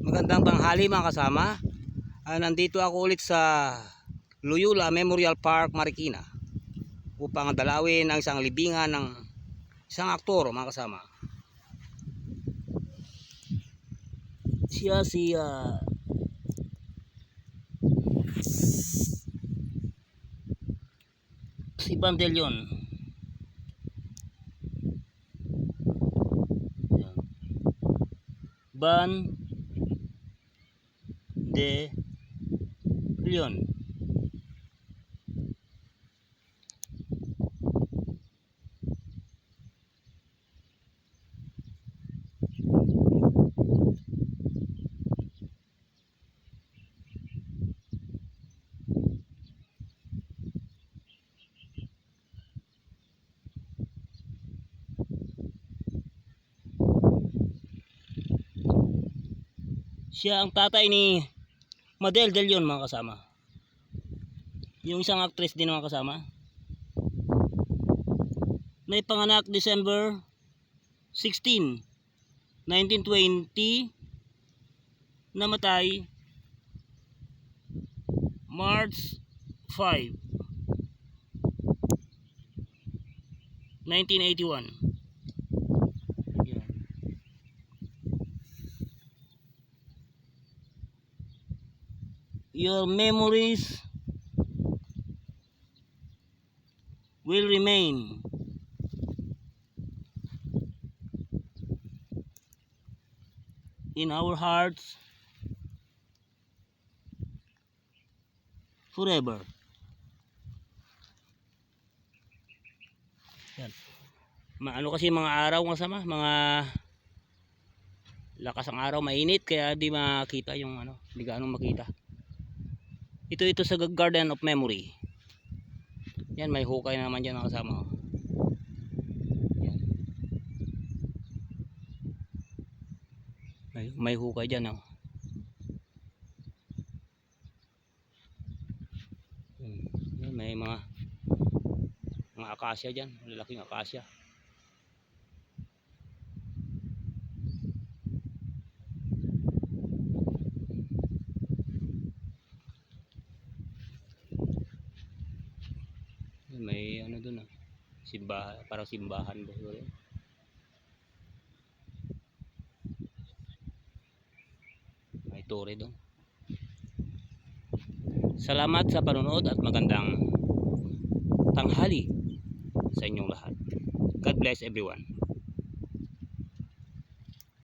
Magandang tanghali mga kasama. Nandito ako ulit sa Loyola Memorial Park, Marikina upang dalawin ang isang libingan ng isang aktor mga kasama. Siya si Bandelion. Bandelion. Siya ang tatay ni Madel De Leon mga kasama. Yung isang actress din mga kasama. May panganak December 16, 1920. Namatay March 5, 1981. Your memories will remain in our hearts forever. Yan. Maano kasi mga araw kasama, mga lakas ang araw, mainit kaya di makita yung ano, di gaano makita. Ito sa Garden of Memory. Yan, may hukay naman dyan mga kasama. Yan. May hukay dyan. Oh. Yan, may mga akasya dyan. Lalaking akasya. May ano dun simbahan, parang simbahan ba yun? May tore dun. Salamat sa panonood at magandang tanghali sa inyong lahat. God bless everyone.